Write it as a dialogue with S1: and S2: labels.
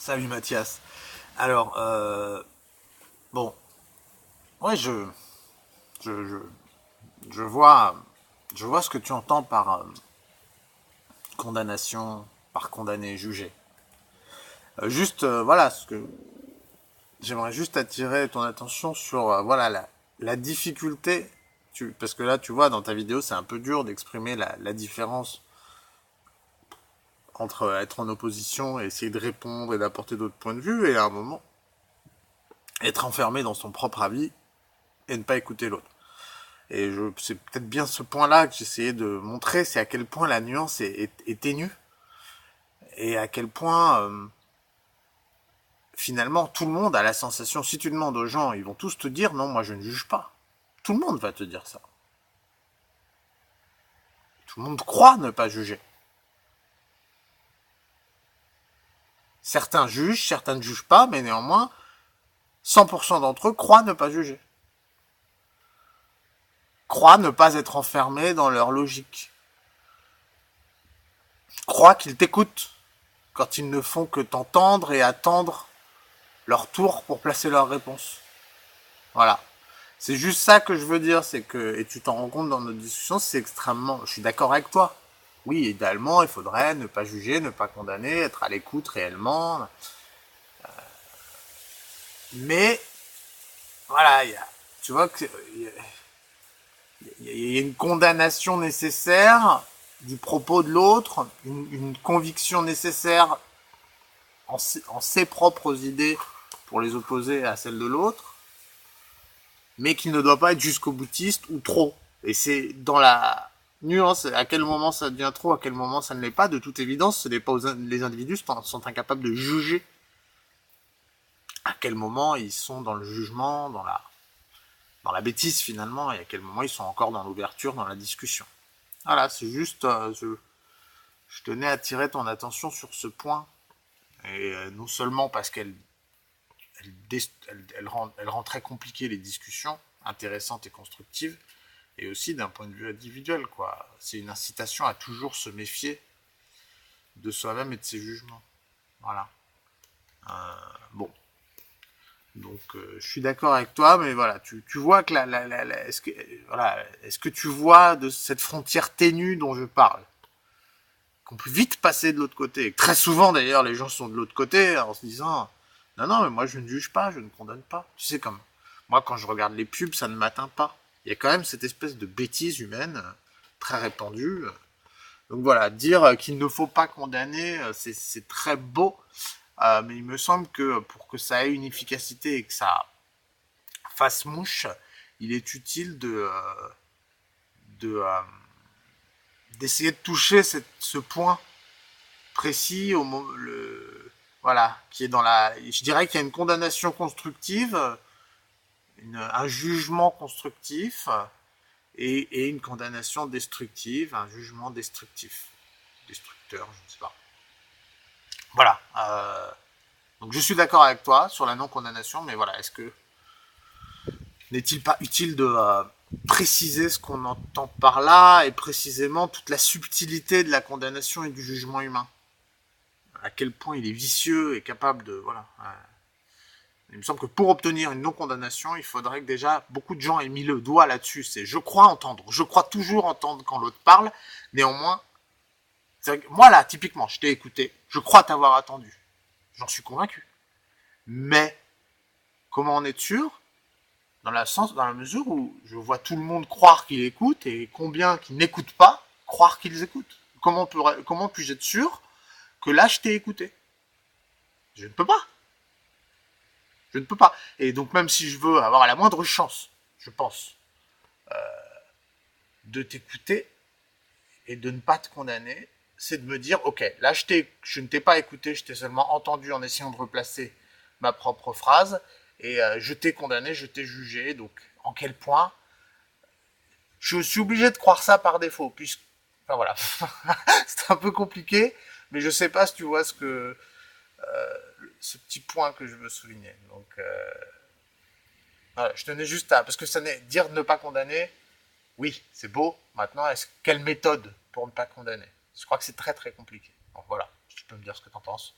S1: Salut Mathias. Alors, bon, ouais, je, je, je vois, je vois ce que tu entends par condamnation, par condamné, jugé. Voilà, ce que j'aimerais juste attirer ton attention sur, voilà, la difficulté, parce que là, tu vois, dans ta vidéo, c'est un peu dur d'exprimer la différence entre être en opposition et essayer de répondre et d'apporter d'autres points de vue, et à un moment, être enfermé dans son propre avis et ne pas écouter l'autre. C'est peut-être bien ce point-là que j'essayais de montrer, c'est à quel point la nuance est ténue et à quel point finalement tout le monde a la sensation, si tu demandes aux gens, ils vont tous te dire non, moi je ne juge pas. Tout le monde va te dire ça. Tout le monde croit ne pas juger. Certains jugent, certains ne jugent pas, mais néanmoins, 100% d'entre eux croient ne pas juger. Croient ne pas être enfermés dans leur logique. Croient qu'ils t'écoutent quand ils ne font que t'entendre et attendre leur tour pour placer leur réponse. Voilà. C'est juste ça que je veux dire, c'est que, et tu t'en rends compte dans notre discussion, c'est extrêmement, je suis d'accord avec toi. Oui, idéalement, il faudrait ne pas juger, ne pas condamner, être à l'écoute réellement. Mais, voilà, tu vois que, il y a une condamnation nécessaire du propos de l'autre, une conviction nécessaire en ses propres idées pour les opposer à celles de l'autre, mais qu'il ne doit pas être jusqu'au boutiste ou trop. Et c'est dans la nuance, à quel moment ça devient trop, à quel moment ça ne l'est pas. De toute évidence, ce n'est pas les individus sont incapables de juger à quel moment ils sont dans le jugement, dans la bêtise finalement, et à quel moment ils sont encore dans l'ouverture, dans la discussion. Voilà, c'est juste, je tenais à attirer ton attention sur ce point. Et non seulement parce elle rend très compliquées les discussions, intéressantes et constructives, et aussi d'un point de vue individuel, quoi. C'est une incitation à toujours se méfier de soi-même et de ses jugements. Voilà. Bon. Donc, je suis d'accord avec toi, mais voilà, tu vois que est-ce que tu vois de cette frontière ténue dont je parle, qu'on peut vite passer de l'autre côté. Et très souvent, d'ailleurs, les gens sont de l'autre côté en se disant, non, non, mais moi je ne juge pas, je ne condamne pas. Tu sais, comme moi, quand je regarde les pubs, ça ne m'atteint pas. Il y a quand même cette espèce de bêtise humaine très répandue. Donc voilà, dire qu'il ne faut pas condamner, c'est très beau, mais il me semble que pour que ça ait une efficacité et que ça fasse mouche, il est utile de d'essayer de toucher ce point précis voilà, qui est dans je dirais qu'il y a une condamnation constructive, un jugement constructif et une condamnation destructive, un jugement destructif, destructeur, je ne sais pas. Voilà. Donc je suis d'accord avec toi sur la non-condamnation, mais voilà, n'est-il pas utile de préciser ce qu'on entend par là et précisément toute la subtilité de la condamnation et du jugement humain, à quel point il est vicieux et capable de voilà. Il me semble que pour obtenir une non-condamnation, il faudrait que déjà beaucoup de gens aient mis le doigt là-dessus. C'est je crois entendre, je crois toujours entendre quand l'autre parle. Néanmoins, moi là, typiquement, je t'ai écouté, je crois t'avoir attendu, j'en suis convaincu. Mais comment en être sûr dans la mesure où je vois tout le monde croire qu'il écoute et combien qui n'écoutent pas croire qu'ils écoutent. Comment puis-je être sûr que là je t'ai écouté? Je ne peux pas. Je ne peux pas. Et donc même si je veux avoir la moindre chance, je pense, de t'écouter et de ne pas te condamner, c'est de me dire, ok, là je ne t'ai pas écouté, je t'ai seulement entendu en essayant de replacer ma propre phrase, et je t'ai condamné, je t'ai jugé, donc en quel point je suis obligé de croire ça par défaut, puisque, enfin voilà, c'est un peu compliqué, mais je sais pas si tu vois ce petit point que je veux souligner. Donc, voilà, je tenais juste à, parce que ça n'est dire ne pas condamner, oui, c'est beau. Maintenant, quelle méthode pour ne pas condamner? Je crois que c'est très très compliqué. Donc voilà, tu peux me dire ce que tu en penses.